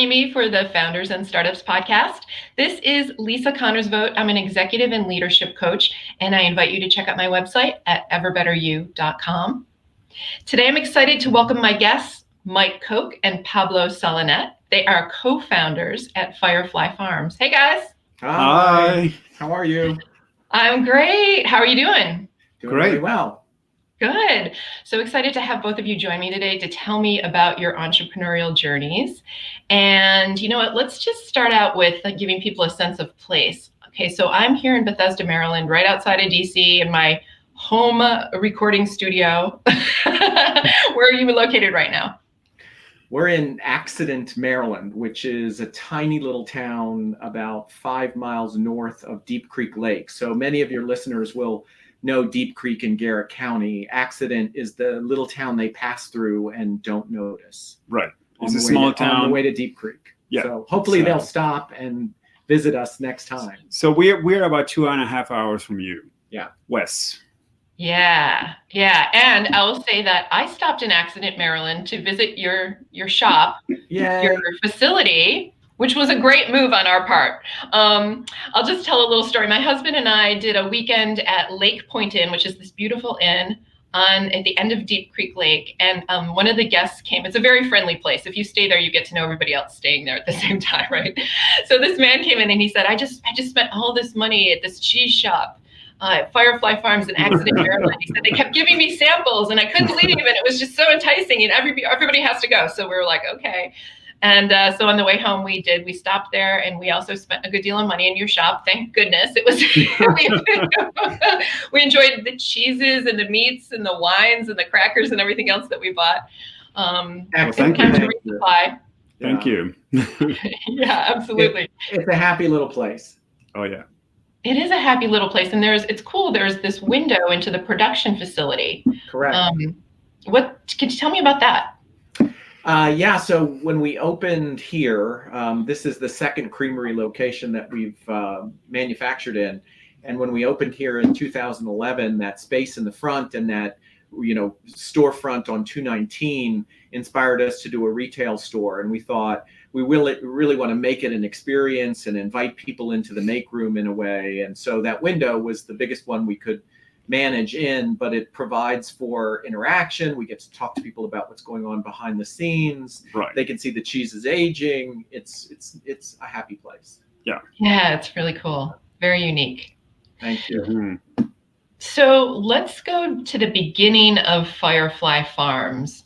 joining me for the Founders and Startups podcast. This is Lisa Connor's Vote. I'm an executive and leadership coach, and I invite you to check out my website at everbetteryou.com. Today, I'm excited to welcome my guests, Koch and Pablo Solanet. They are co-founders at FireFly Farms. Hey, guys. Hi. How are you? I'm great. How are you doing? Doing really well. Good. So excited to have both of you join me today to tell me about your entrepreneurial journeys. And you know what, let's just start out with giving people a sense of place. Okay, so I'm here in Bethesda, Maryland, right outside of DC in my home recording studio. Where are you located right now? We're in Accident, Maryland, which is a tiny little town about 5 miles north of Deep Creek Lake. So many of your listeners will know Deep Creek in Garrett County. Accident is the little town they pass through and don't notice. Right. It's a small town. On the way to Deep Creek. Yeah. So hopefully they'll stop and visit us next time. So we're about 2.5 hours from you. Yeah. West. Yeah. And I will say that I stopped in Accident, Maryland to visit your shop, your facility, which was a great move on our part. I'll just tell a little story. My husband and I did a weekend at Lake Point Inn, which is this beautiful inn at the end of Deep Creek Lake. And one of the guests came. It's a very friendly place. If you stay there, you get to know everybody else staying there at the same time, right? So this man came in and he said, I just spent all this money at this cheese shop at FireFly Farms in Accident, Maryland. He said they kept giving me samples and I couldn't leave, and it was just so enticing, and everybody has to go. So we were like, okay. And so on the way home, we stopped there, and we also spent a good deal of money in your shop. Thank goodness. It was, we enjoyed the cheeses and the meats and the wines and the crackers and everything else that we bought. Thank you. To resupply. Thank you. Yeah, absolutely. It's a happy little place. Oh, yeah. It is a happy little place, and it's cool. There's this window into the production facility. Correct. Could you tell me about that? So when we opened here, this is the second creamery location that we've manufactured in. And when we opened here in 2011, that space in the front and that, storefront on 219 inspired us to do a retail store. And we thought we really want to make it an experience and invite people into the make room in a way. And so that window was the biggest one we could manage in, but it provides for interaction. We get to talk to people about what's going on behind the scenes. Right. They can see the cheeses aging. It's a happy place. Yeah. Yeah, it's really cool. Very unique. Thank you. Mm-hmm. So let's go to the beginning of FireFly Farms.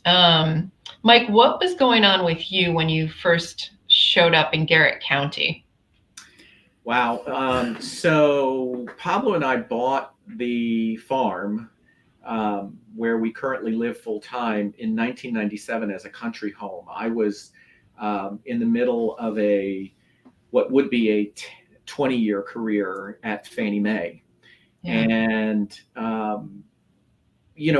Mike, what was going on with you when you first showed up in Garrett County? Wow. So Pablo and I bought the farm where we currently live full time in 1997 as a country home. I was in the middle of what would be a 20-year career at Fannie Mae. Yeah. And,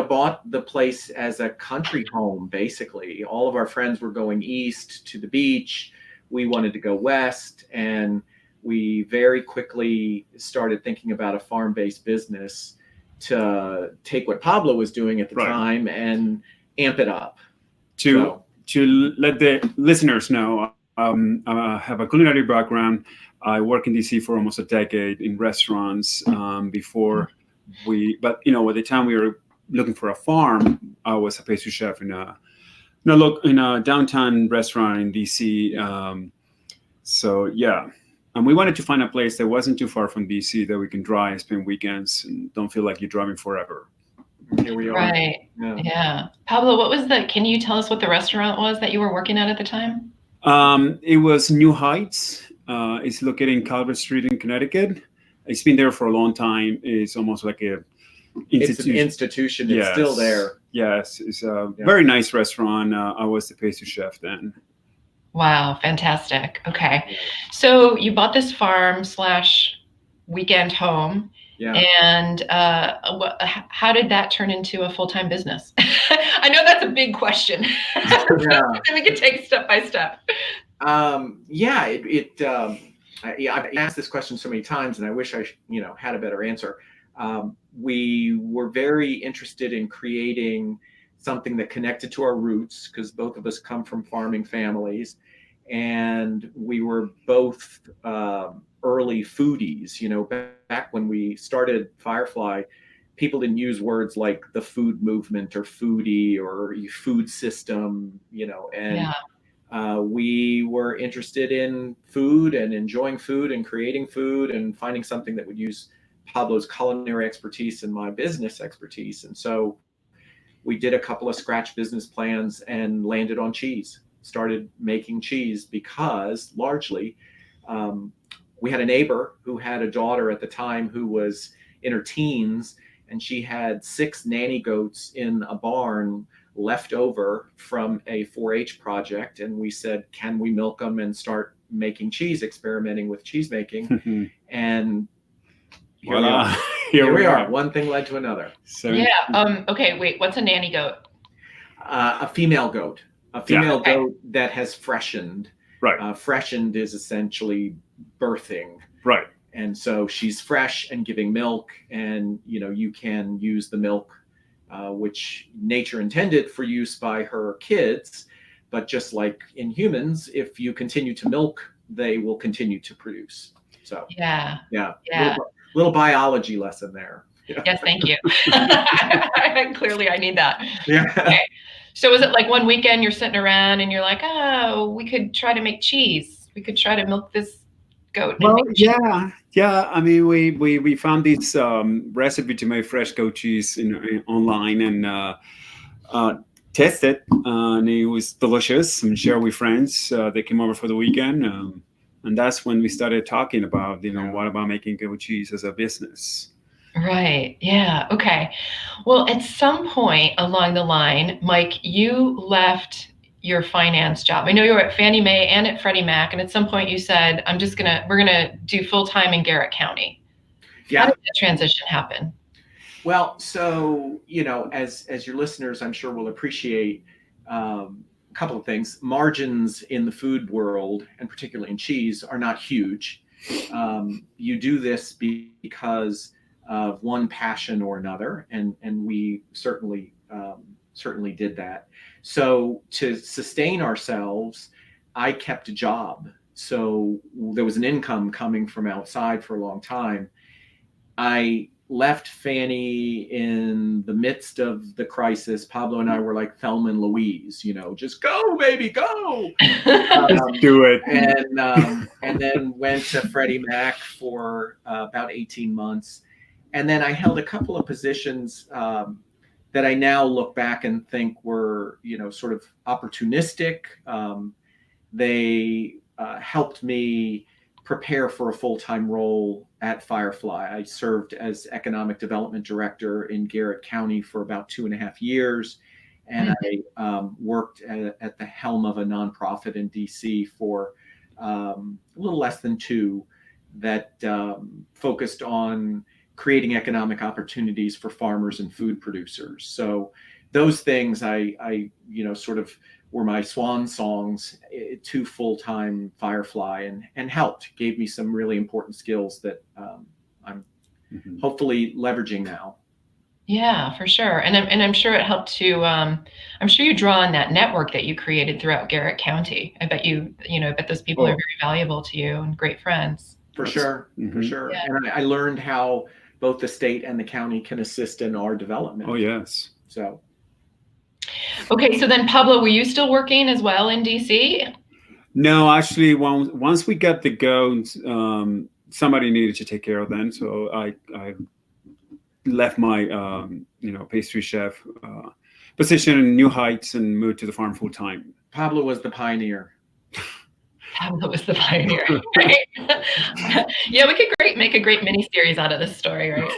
bought the place as a country home, basically. All of our friends were going east to the beach. We wanted to go west, and we very quickly started thinking about a farm-based business to take what Pablo was doing at the time and amp it up. To let the listeners know, I have a culinary background. I work in DC for almost a decade in restaurants before but at the time we were looking for a farm, I was a pastry chef in a downtown restaurant in DC. So yeah. And we wanted to find a place that wasn't too far from DC that we can drive and spend weekends and don't feel like you're driving forever. Here we are. Right. Yeah. Pablo, can you tell us what the restaurant was that you were working at the time? It was New Heights. It's located in Calvert Street in Connecticut. It's been there for a long time. It's almost like it's an institution. It's still there. Yes. It's a very nice restaurant. I was the pastry chef then. Wow, fantastic. Okay. So you bought this farm / weekend home. Yeah. And how did that turn into a full-time business? I know that's a big question. Yeah. We can take step by step. I've asked this question so many times, and I wish I had a better answer. We were very interested in creating something that connected to our roots, because both of us come from farming families, and we were both early foodies. You know, back when we started FireFly, people didn't use words like the food movement or foodie or food system, you know, and we were interested in food and enjoying food and creating food and finding something that would use Pablo's culinary expertise and my business expertise. And so we did a couple of scratch business plans and landed on cheese, started making cheese because largely we had a neighbor who had a daughter at the time who was in her teens, and she had 6 nanny goats in a barn left over from a 4-H project. And we said, can we milk them and start making cheese, experimenting with cheese making? And here we are. Here we are. One thing led to another. Okay, wait, what's a nanny goat? A female goat. A female goat that has freshened. Right. Freshened is essentially birthing. Right. And so she's fresh and giving milk, and you know, you can use the milk which nature intended for use by her kids, but just like in humans, if you continue to milk, they will continue to produce. So little biology lesson there. Yes, thank you. Clearly I need that. Okay. So is it like one weekend you're sitting around and you're like, oh, we could try to make cheese, we could try to milk this goat? Well, I mean, we found this recipe to make fresh goat cheese online and tested, and it was delicious. And shared with friends. They came over for the weekend, and that's when we started talking about, what about making goat cheese as a business. Right. Yeah. Okay. Well, at some point along the line, Mike, you left your finance job. I know you were at Fannie Mae and at Freddie Mac, and at some point you said, we're gonna do full-time in Garrett County. Yeah. How did that transition happen? Well, so, as your listeners, I'm sure will appreciate a couple of things. Margins in the food world, and particularly in cheese, are not huge. You do this because of one passion or another, and we certainly did that. So to sustain ourselves, I kept a job. So there was an income coming from outside for a long time. I left Fannie in the midst of the crisis. Pablo and I were like Thelma and Louise, just go, baby, go. Do it. And then went to Freddie Mac for about 18 months. And then I held a couple of positions that I now look back and think were, sort of opportunistic. They helped me prepare for a full-time role at FireFly. I served as economic development director in Garrett County for about 2.5 years. And I worked at the helm of a nonprofit in DC for a little less than 2 that focused on creating economic opportunities for farmers and food producers. So those things I sort of were my swan songs to full-time FireFly, and gave me some really important skills that I'm hopefully leveraging now. Yeah, for sure. And I'm sure it helped to, I'm sure you draw on that network that you created throughout Garrett County. I bet I bet those people are very valuable to you and great friends. For sure. Yeah. And I learned how both the state and the county can assist in our development. Oh, yes. So. Okay, so then Pablo, were you still working as well in DC? No, actually, once we got the goats, somebody needed to take care of them. So I left my pastry chef position in New Heights and moved to the farm full time. Pablo was the pioneer. Pablo was the pioneer, right? Yeah, we could make a great mini-series out of this story, right?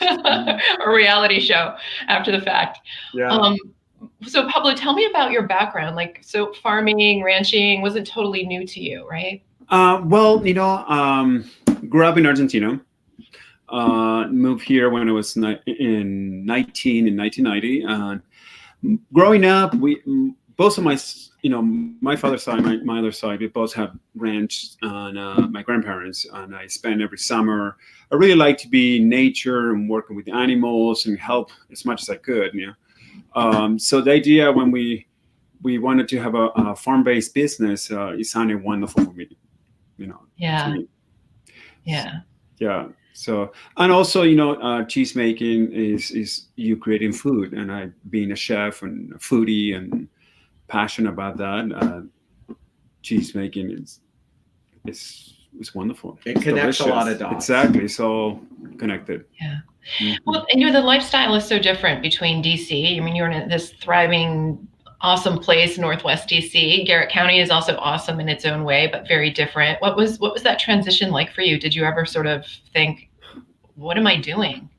A reality show after the fact. Yeah. So Pablo, tell me about your background. So farming, ranching wasn't totally new to you, right? Well, grew up in Argentina. Moved here when I was in 1990. Growing up, both of my father's side, my other side, we both have ranch, and my grandparents, and I spent every summer. I really like to be in nature and working with the animals and help as much as I could. So the idea when we we wanted to have a farm-based business. It sounded wonderful for me, Yeah. to me. Yeah. Yeah. So, and also, cheese making is you creating food, and I being a chef and a foodie and passionate about that. Cheese making is wonderful. It connects delicious. a lot of dots. Exactly. It's all connected. Yeah. Mhm. Well, and the lifestyle is so different between DC. I mean, you're in this thriving, awesome place, Northwest DC. Garrett County is also awesome in its own way, but very different. What was that transition like for you? Did you ever sort of think, what am I doing?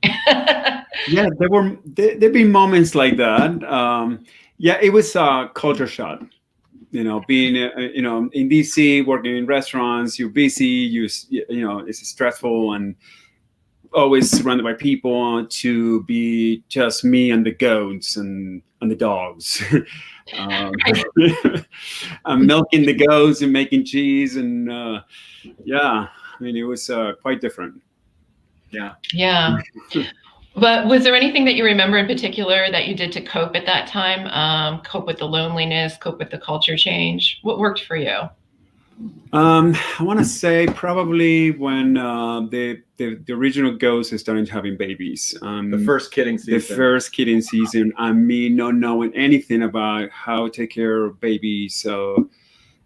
Yeah, there'd be moments like that. Yeah, it was a culture shock. Being in DC, working in restaurants, you're busy. It's stressful and always surrounded by people. To be just me and the goats and the dogs. I'm milking the goats and making cheese, and yeah, I mean it was quite different. Yeah. Yeah. But was there anything that you remember in particular that you did to cope at that time? Cope with the loneliness, cope with the culture change? What worked for you? I want to say probably when the original goats started having babies. The first kidding season. The first kidding season. I mean, not knowing anything about how to take care of babies. So,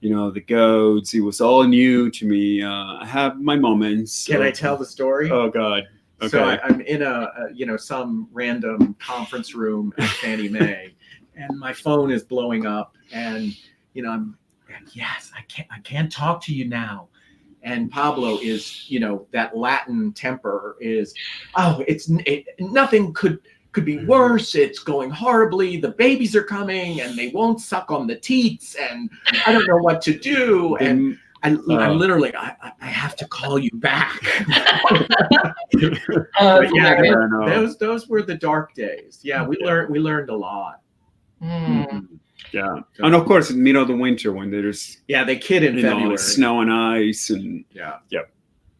the goats, it was all new to me. I have my moments. Can I tell the story? Oh, God. Okay. So I'm in some random conference room at Fannie Mae, and my phone is blowing up, and yes, I can't talk to you now. And Pablo is, that Latin temper is, nothing could be worse. It's going horribly. The babies are coming, and they won't suck on the teats, and I don't know what to do. And I'm literally, I have to call you back. Those were the dark days. Yeah, we learned a lot. Mm. Yeah, and of course, in the middle of the winter when there's they kid in February, snow and ice, and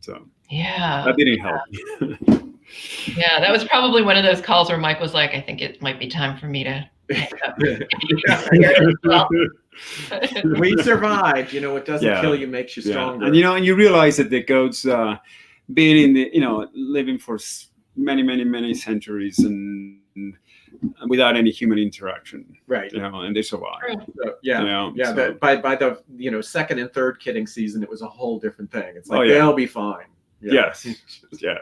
so that didn't help. Yeah, that was probably one of those calls where Mike was like, "I think it might be time for me to." We survived. What doesn't kill you makes you stronger. And and you realize that the goats, being in the living for many centuries and without any human interaction, right? And they survive. So, by the second and third kidding season, it was a whole different thing. It's like they'll be fine. Yes. Yeah.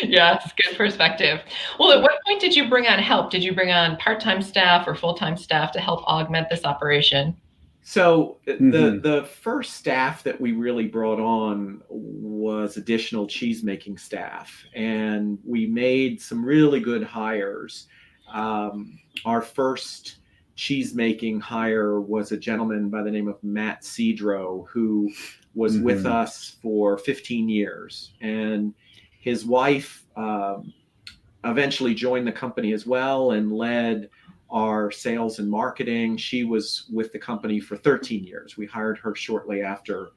Yes, good perspective. Well, at what point did you bring on help? Did you bring on part-time staff or full-time staff to help augment this operation? So the first staff that we really brought on was additional cheese making staff, and we made some really good hires. Our first cheese making hire was a gentleman by the name of Matt Cedro, who was with us for 15 years, and his wife eventually joined the company as well and led our sales and marketing. She was with the company for 13 years. We hired her shortly after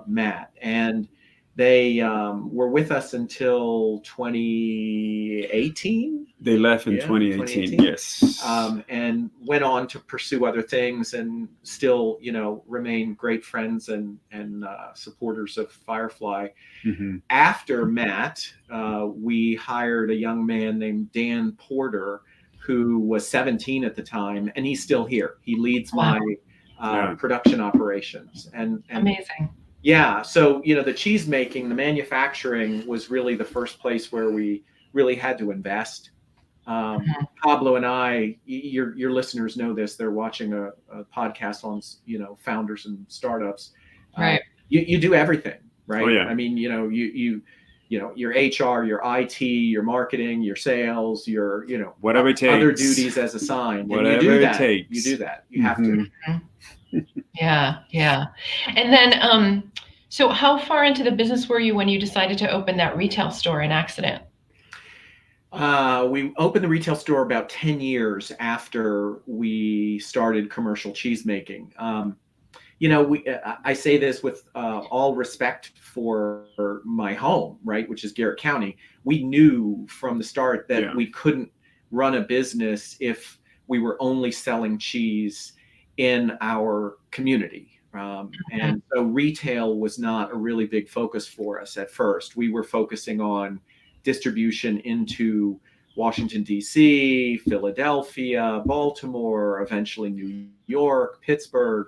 Matt, and they were with us until 2018. They left in 2018, yes. And went on to pursue other things, and still, remain great friends and supporters of FireFly. After Matt, we hired a young man named Dan Porter, who was 17 at the time, and he's still here. He leads my production operations. And amazing. Yeah, so the cheese making, the manufacturing was really the first place where we really had to invest. Pablo and I, your listeners know this. They're watching a podcast on founders and startups. Right. You do everything, right? Oh, yeah. I mean, your HR, your IT, your marketing, your sales, your whatever it takes, other duties as assigned. Whatever it takes. You do that. You have to. Yeah. And then, so how far into the business were you when you decided to open that retail store in Accident? We opened the retail store about 10 years after we started commercial cheese making. I say this with all respect for my home, right, which is Garrett County. We knew from the start that we couldn't run a business if we were only selling cheese in our community. And so retail was not a really big focus for us at first. We were focusing on distribution into Washington, D.C., Philadelphia, Baltimore, eventually New York, Pittsburgh.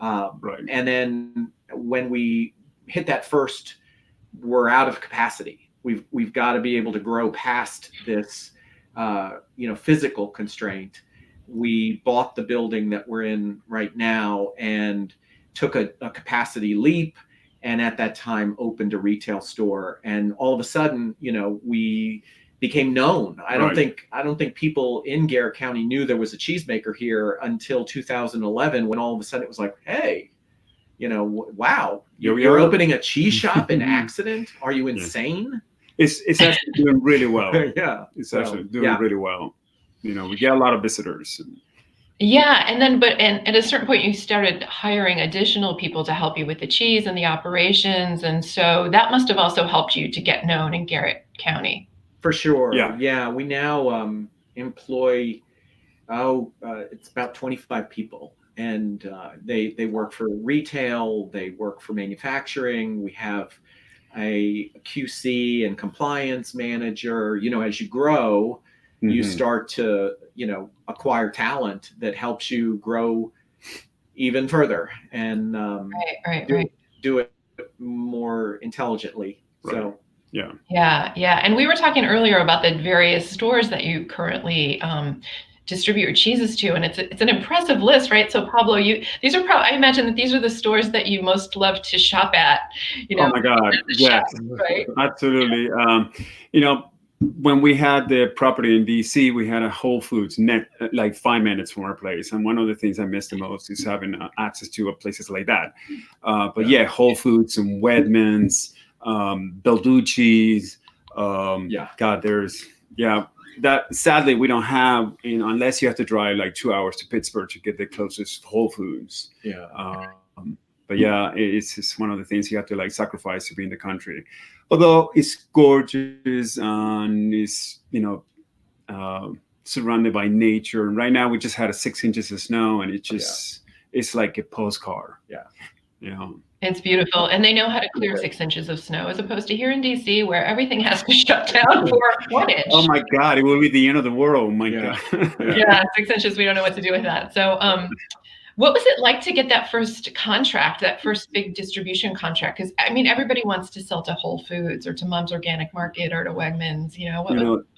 Right. And then when we hit that first, we're out of capacity. We've got to be able to grow past this, physical constraint. We bought the building that we're in right now and took a capacity leap, and at that time opened a retail store. And all of a sudden, we became known. I don't think people in Garrett County knew there was a cheesemaker here until 2011, when all of a sudden it was like, hey, wow, you're opening a cheese shop in Accident? Are you insane? It's actually doing really well. Yeah, it's actually doing really well. We get a lot of visitors. Yeah, and then and at a certain point you started hiring additional people to help you with the cheese and the operations, and so that must have also helped you to get known in Garrett County. For sure. Yeah. We now employ it's about 25 people, and they work for retail, they work for manufacturing. We have a QC and compliance manager. As you grow, you start to acquire talent that helps you grow even further and do it more intelligently. Right. So yeah. And we were talking earlier about the various stores that you currently distribute your cheeses to, and it's an impressive list, right? So Pablo, these are probably, I imagine that these are the stores that you most love to shop at. Oh my God, yes, right? Absolutely. When we had the property in DC, we had a Whole Foods like 5 minutes from our place, and one of the things I miss the most is having access to places like that. But Whole Foods and Wegmans, Belducci's. That sadly we don't have, unless you have to drive like 2 hours to Pittsburgh to get the closest Whole Foods. But it's one of the things you have to like sacrifice to be in the country. Although it's gorgeous and it's surrounded by nature. And right now we just had 6 inches of snow, and it's like a postcard. It's beautiful, and they know how to clear 6 inches of snow, as opposed to here in DC, where everything has to shut down for 1 inch. Oh my God, it will be the end of the world. My God. Yeah, 6 inches. We don't know what to do with that. So, what was it like to get that first contract, that first big distribution contract? Because everybody wants to sell to Whole Foods or to Mom's Organic Market or to Wegmans.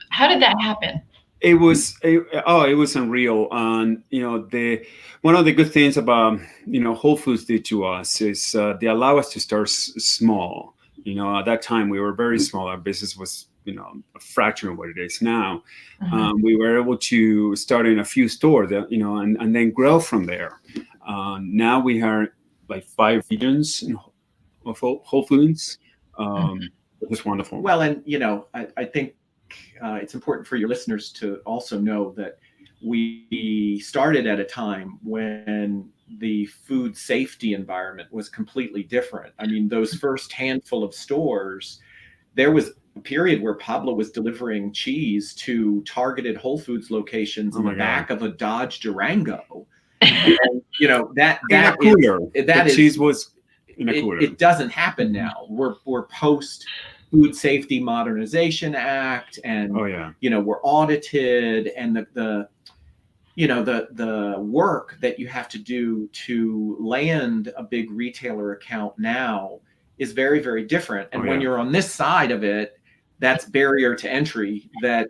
How did that happen? It was unreal. And one of the good things about Whole Foods did to us is they allow us to start small. At that time we were very small. Our business was a fraction of what it is now. We were able to start in a few stores, and then grow from there. Now we have like 5 regions of Whole Foods. It's wonderful. Well, and I think it's important for your listeners to also know that we started at a time when the food safety environment was completely different. Those first handful of stores, there was a period where Pablo was delivering cheese to targeted Whole Foods locations in the back of a Dodge Durango. And, cheese was in a cooler. It doesn't happen now. We're post Food Safety Modernization Act, and we're audited, and the work that you have to do to land a big retailer account now is very, very different. And when you're on this side of it, that's barrier to entry that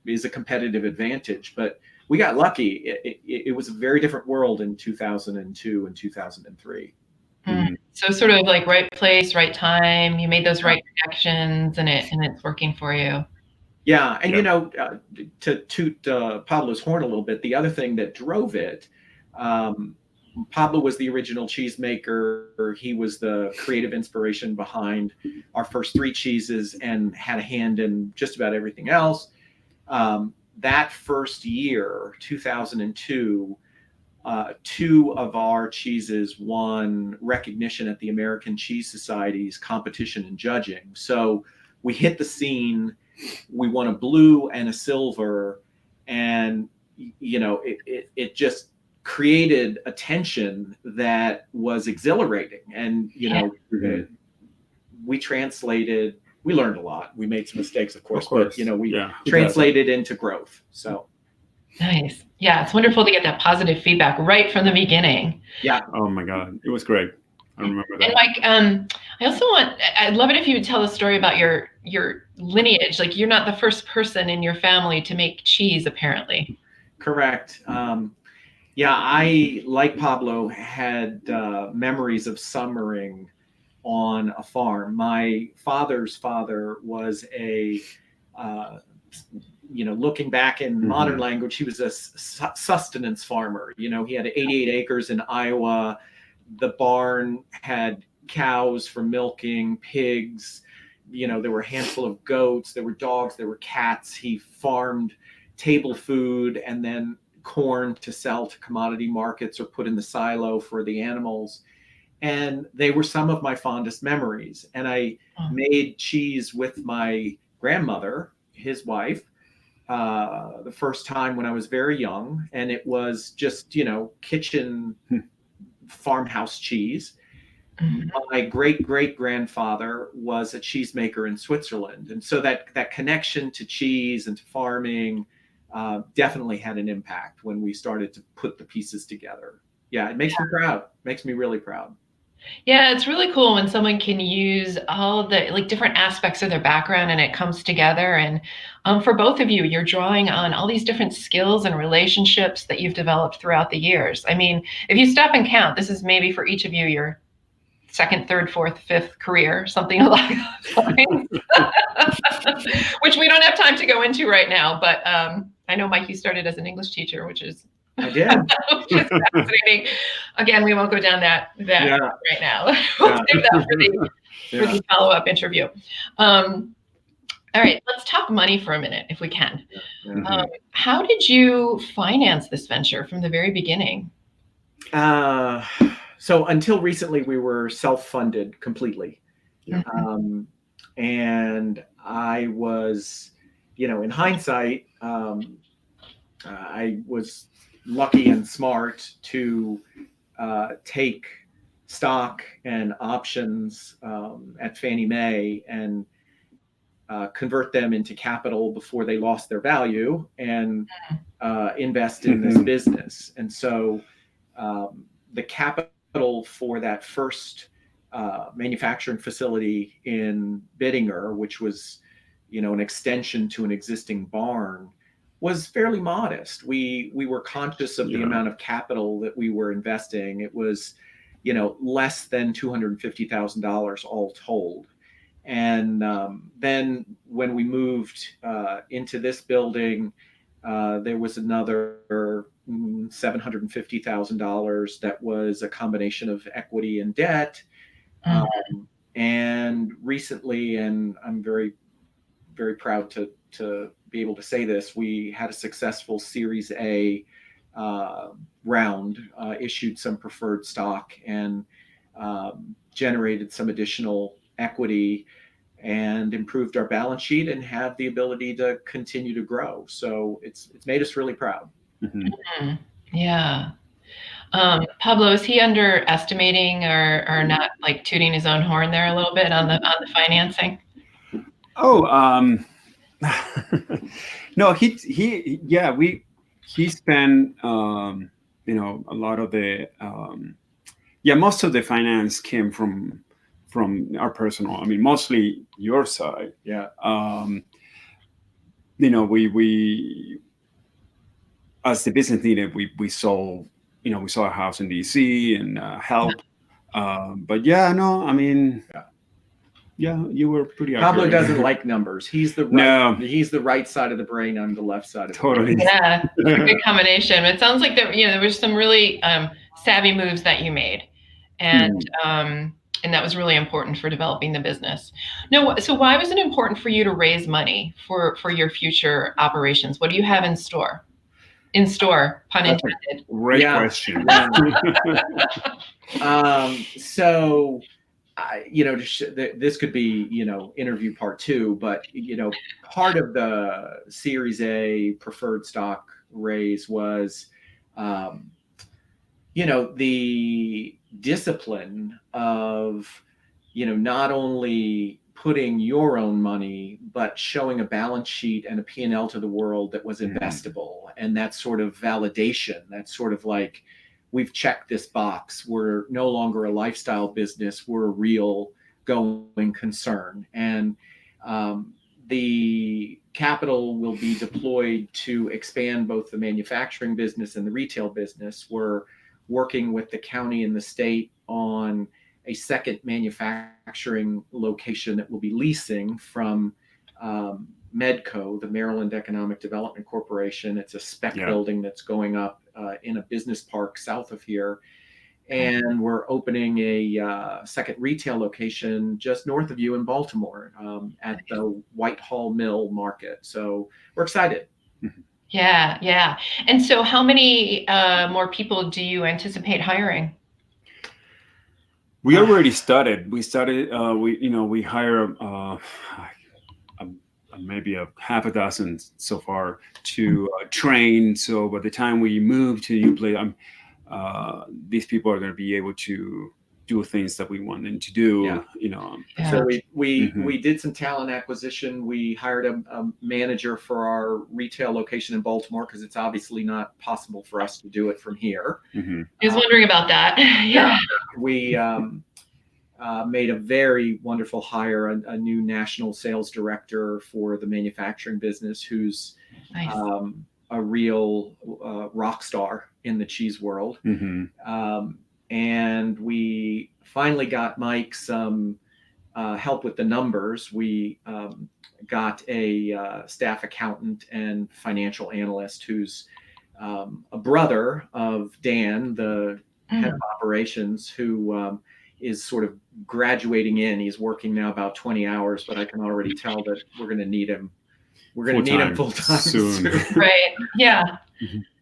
is a competitive advantage. But we got lucky. It was a very different world in 2002 and 2003. So sort of like right place, right time. You made those right connections, and it's working for you. Yeah, and to toot Pablo's horn a little bit, the other thing that drove it, Pablo was the original cheesemaker. He was the creative inspiration behind our first 3 cheeses and had a hand in just about everything else. That first year, 2002, 2 of our cheeses won recognition at the American Cheese Society's competition in judging. So we hit the scene. We won a blue and a silver, and it just created a tension that was exhilarating. And, we learned a lot. We made some mistakes, of course. But, we translated into growth. So. Nice. Yeah. It's wonderful to get that positive feedback right from the beginning. Yeah. Oh my God. It was great. I remember that. And I'd love it if you would tell a story about your lineage. Like, you're not the first person in your family to make cheese, apparently. Correct. I, like Pablo, had memories of summering on a farm. My father's father was looking back in modern language, he was a sustenance farmer. He had 88 acres in Iowa. The barn had cows for milking, pigs. There were a handful of goats. There were dogs. There were cats. He farmed table food and then corn to sell to commodity markets or put in the silo for the animals. And they were some of my fondest memories. And I made cheese with my grandmother, his wife, the first time when I was very young. And it was just, kitchen farmhouse cheese. My great-great-grandfather was a cheesemaker in Switzerland. And so that connection to cheese and to farming definitely had an impact when we started to put the pieces together. Yeah, it makes me proud. Makes me really proud. Yeah, it's really cool when someone can use all of the different aspects of their background and it comes together. And for both of you, you're drawing on all these different skills and relationships that you've developed throughout the years. I mean, if you stop and count, this is maybe for each of you your second, third, fourth, fifth career, something along those lines, which we don't have time to go into right now. But I know, Mike, you started as an English teacher, which is I did. Fascinating. Again, we won't go down that right now. We'll save that for the follow-up interview. All right, let's talk money for a minute, if we can. How did you finance this venture from the very beginning? So until recently, we were self-funded completely. And I was, in hindsight, I was lucky and smart to take stock and options at Fannie Mae and convert them into capital before they lost their value and invest in this business. And so the capital for that first manufacturing facility in Bittinger, which was, an extension to an existing barn, was fairly modest. We were conscious of the amount of capital that we were investing. It was, less than $250,000 all told. And then when we moved into this building, there was another $750,000 that was a combination of equity and debt. And recently, and I'm very, very proud to be able to say this, we had a successful Series A round, issued some preferred stock, and generated some additional equity and improved our balance sheet and have the ability to continue to grow. So it's made us really proud. Yeah. Pablo, is he underestimating or not, tooting his own horn there a little bit on the financing? No, he spent a lot of the most of the finance came from our personal. I mean, mostly your side. Yeah. We as the business needed, we sold a house in DC and help. But you were pretty accurate. Pablo doesn't like numbers. He's the right side of the brain. I'm the left side of the brain. Yeah, it's a good combination. It sounds like there were some really savvy moves that you made, and that was really important for developing the business. No, so why was it important for you to raise money for your future operations? What do you have in store? In store, pun intended. Great question. So, this could be, interview part 2, but, part of the Series A preferred stock raise was, the discipline of, not only putting your own money, but showing a balance sheet and a P&L to the world that was investable. And that sort of validation, that's sort of like, we've checked this box. We're no longer a lifestyle business. We're a real going concern. And the capital will be deployed to expand both the manufacturing business and the retail business. We're working with the county and the state on a second manufacturing location that will be leasing from Medco, the Maryland Economic Development Corporation. It's a spec building that's going up in a business park south of here. And we're opening a second retail location just north of you in Baltimore at the Whitehall Mill Market. So we're excited. Yeah, yeah. And so how many more people do you anticipate hiring? We already started. We hire maybe a half a dozen so far to train. So by the time we move to the new place, these people are going to be able to do things that we want them to do. So we did some talent acquisition. We hired a manager for our retail location in Baltimore because it's obviously not possible for us to do it from here. I was wondering about that. We made a very wonderful hire, a new national sales director for the manufacturing business who's a real rock star in the cheese world. And we finally got Mike some help with the numbers. We got a staff accountant and financial analyst who's a brother of Dan, the head of operations, who is sort of graduating in. He's working now about 20 hours, but I can already tell that we're going to need him. We're going to need him full time soon. Right. Yeah.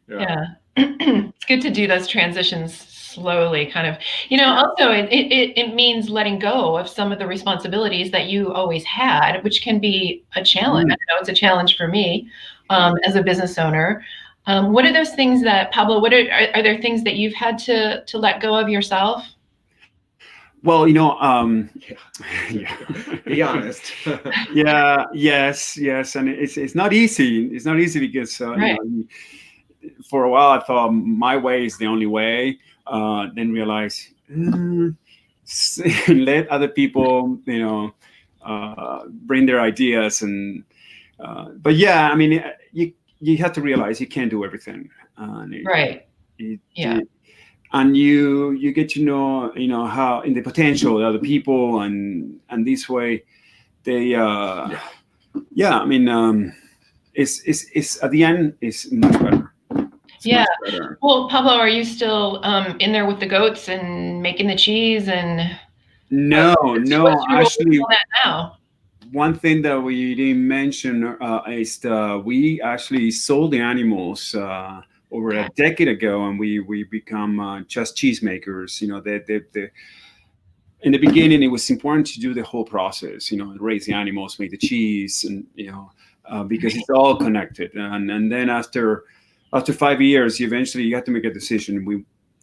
Yeah. It's good to do those transitions slowly, kind of. Also it means letting go of some of the responsibilities that you always had, which can be a challenge. I know it's a challenge for me as a business owner. What are those things that, Pablo, are there things that you've had to let go of yourself? Well, be honest. Yes, and it's not easy. It's not easy because for a while I thought my way is the only way. Then realize let other people, bring their ideas but you have to realize you can't do everything. And you get to know, how in the potential of other people, and this way they it's at the end it's much better. Much better. Well, Pablo, are you still in there with the goats and making the cheese and? No, actually. Now? One thing that we didn't mention is we actually sold the animals over a decade ago, and we become just cheesemakers. In the beginning, it was important to do the whole process. Raise the animals, make the cheese, and because it's all connected. And then after 5 years, you have to make a decision.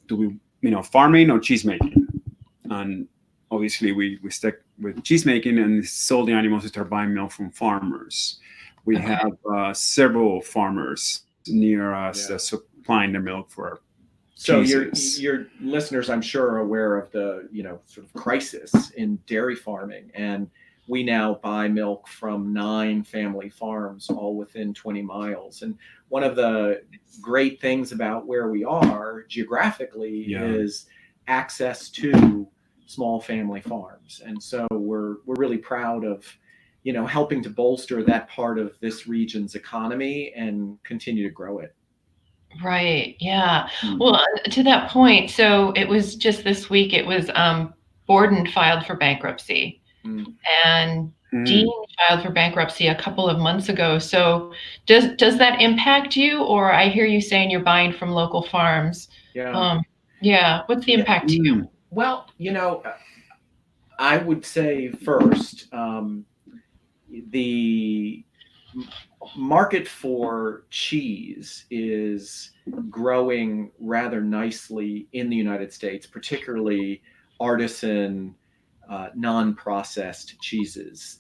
Do we farming or cheese making? And obviously, we stuck with cheese making and sold the animals to start buying milk from farmers. We have several farmers near us supplying their milk for our cheeses. Your listeners, I'm sure, are aware of the sort of crisis in dairy farming, and we now buy milk from 9 family farms, all within 20 miles. And one of the great things about where we are geographically is access to small family farms. And so we're really proud of helping to bolster that part of this region's economy and continue to grow it. Right. Yeah. Well, to that point, so it was just this week, it was Borden filed for bankruptcy, and Dean filed for bankruptcy a couple of months ago. So does that impact you? Or I hear you saying you're buying from local farms. What's the impact to you? Well, I would say first, the market for cheese is growing rather nicely in the United States, particularly artisan, non-processed cheeses.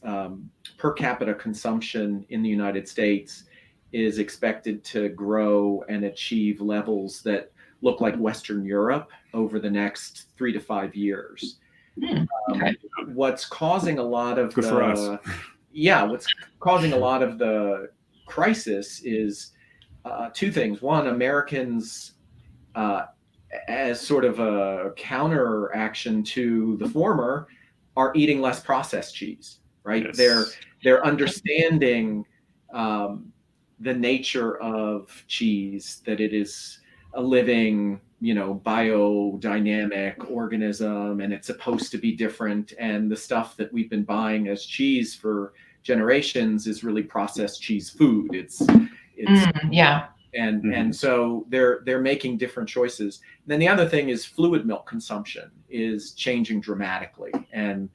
Per capita consumption in the United States is expected to grow and achieve levels that look like Western Europe over the next 3 to 5 years. Okay. What's causing a lot of Good for us. what's causing a lot of the crisis is two things. One, Americans, as sort of a counteraction to the former, are eating less processed cheese, right? Yes. They're understanding the nature of cheese, that it is a living, biodynamic organism, and it's supposed to be different. And the stuff that we've been buying as cheese for generations is really processed cheese food. And so they're making different choices. And then the other thing is fluid milk consumption is changing dramatically. And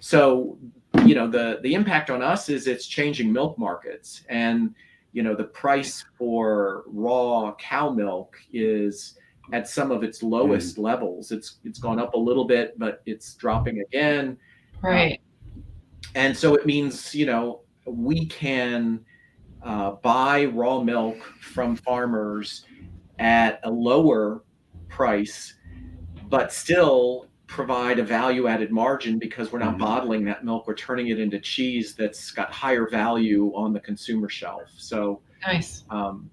so, the impact on us is it's changing milk markets. And, the price for raw cow milk is at some of its lowest levels. It's gone up a little bit, but it's dropping again. Right. And so it means, we can buy raw milk from farmers at a lower price, but still provide a value-added margin, because we're not bottling that milk. We're turning it into cheese that's got higher value on the consumer shelf. So Nice. and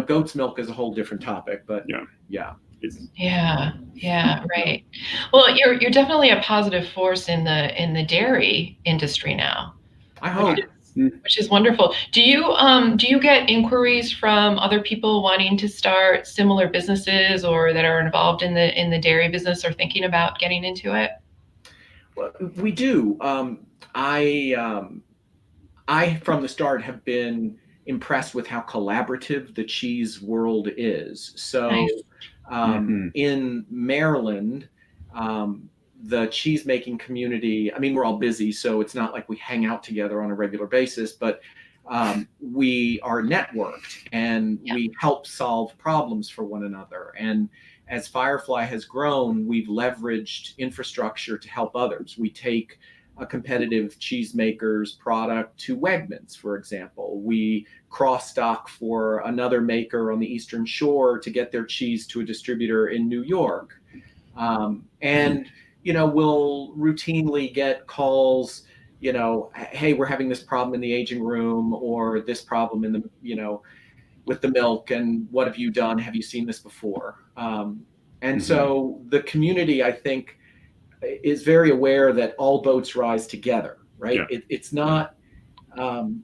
goat's milk is a whole different topic, but Yeah, right. Well, you're definitely a positive force in the dairy industry now. I hope. Which is wonderful. Do you get inquiries from other people wanting to start similar businesses, or that are involved in the dairy business, or thinking about getting into it? Well, we do. I from the start have been impressed with how collaborative the cheese world is. So Nice. In Maryland, the cheese making community, I mean, we're all busy, so it's not like we hang out together on a regular basis, but we are networked, and we help solve problems for one another. And as FireFly has grown, we've leveraged infrastructure to help others. We take a competitive cheesemaker's product to Wegmans, for example. We cross-stock for another maker on the Eastern Shore to get their cheese to a distributor in New York. And we'll routinely get calls, hey, we're having this problem in the aging room, or this problem in the, with the milk, and what have you done? Have you seen this before? And so the community, I think, is very aware that all boats rise together, right? It's not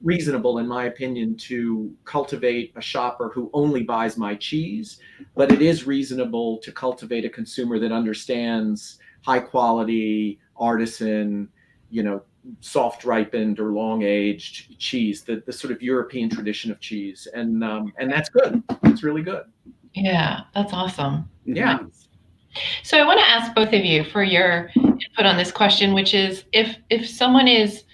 reasonable, in my opinion, to cultivate a shopper who only buys my cheese, but it is reasonable to cultivate a consumer that understands high quality, artisan, soft ripened or long aged cheese, the sort of European tradition of cheese. And that's good. It's really good. Yeah, that's awesome. Yeah. So I want to ask both of you for your input on this question, which is, if someone is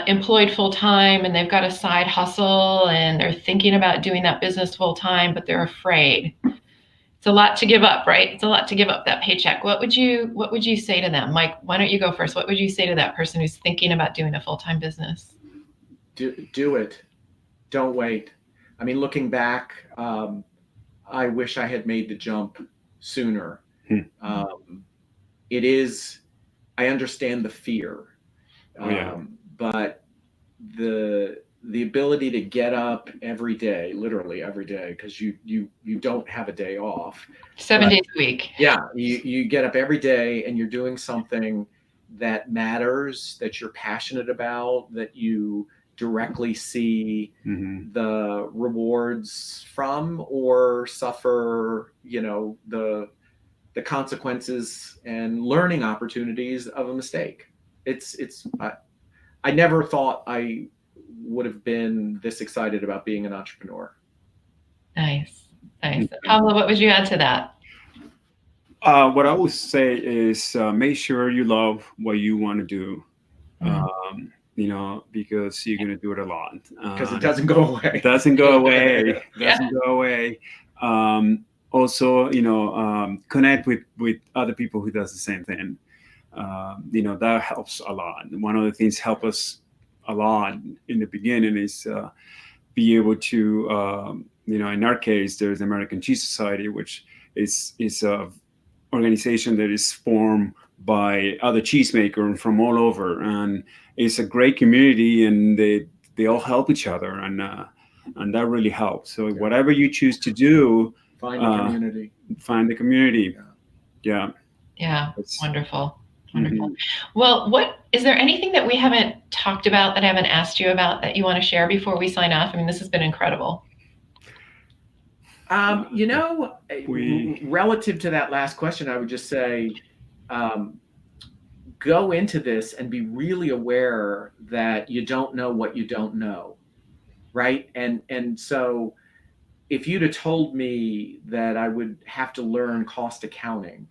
employed full time and they've got a side hustle and they're thinking about doing that business full time, but they're afraid. It's a lot to give up, right? It's a lot to give up that paycheck. What would you say to them? Mike, why don't you go first? What would you say to that person who's thinking about doing a full-time business? Do it. Don't wait. I mean, looking back, I wish I had made the jump sooner. I understand the fear, but the ability to get up every day, literally every day, because you don't have a day off. 7 days a week. Yeah, you get up every day and you're doing something that matters, that you're passionate about, that you directly see the rewards from, or suffer, the consequences and learning opportunities of a mistake. I never thought I would have been this excited about being an entrepreneur. Nice. Pablo, what would you add to that? What I would say is make sure you love what you want to do. because you're going to do it a lot. Because it doesn't go away. It doesn't go away. Doesn't go away. Also, connect with other people who does the same thing. That helps a lot. One of the things help us a lot in the beginning is be able to, in our case, there's the American Cheese Society, which is a organization that is formed by other cheesemakers from all over, and it's a great community, and they all help each other, and that really helps. So whatever you choose to do, find a community. Find the community. Yeah. Wonderful. Mm-hmm. Well, is there anything that we haven't talked about, that I haven't asked you about, that you want to share before we sign off? I mean, this has been incredible. Relative to that last question, I would just say, go into this and be really aware that you don't know what you don't know, right? And so if you'd have told me that I would have to learn cost accounting,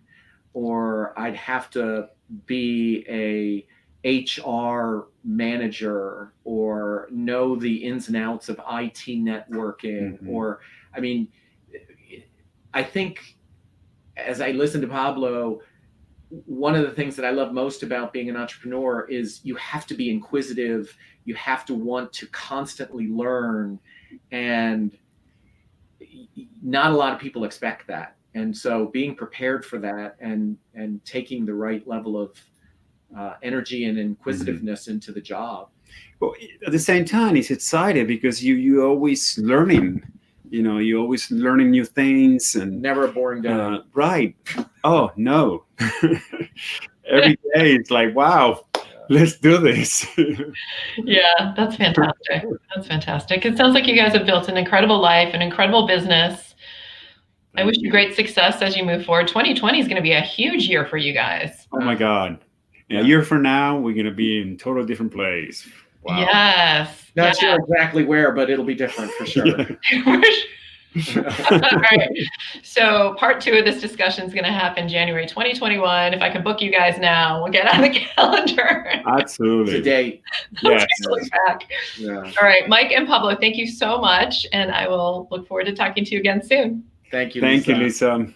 or I'd have to be a HR manager, or know the ins and outs of IT networking, or, I mean, I think as I listen to Pablo, one of the things that I love most about being an entrepreneur is you have to be inquisitive. You have to want to constantly learn, and not a lot of people expect that. And so being prepared for that, and taking the right level of energy and inquisitiveness into the job. Well, at the same time, it's exciting because you're always learning. You're always learning new things, and never a boring day. Right. Oh, no. Every day it's like, wow, let's do this. Yeah, that's fantastic. That's fantastic. It sounds like you guys have built an incredible life, an incredible business. I wish you great success as you move forward. 2020 is going to be a huge year for you guys. Oh my God. A year from now, we're going to be in a total different place. Wow. Yes. Not sure exactly where, but it'll be different for sure. All right. So part 2 of this discussion is going to happen January 2021. If I can book you guys now, we'll get on the calendar. Absolutely. Today. Yes. Back. Yeah. All right. Mike and Pablo, thank you so much. And I will look forward to talking to you again soon. Thank you, Lisa.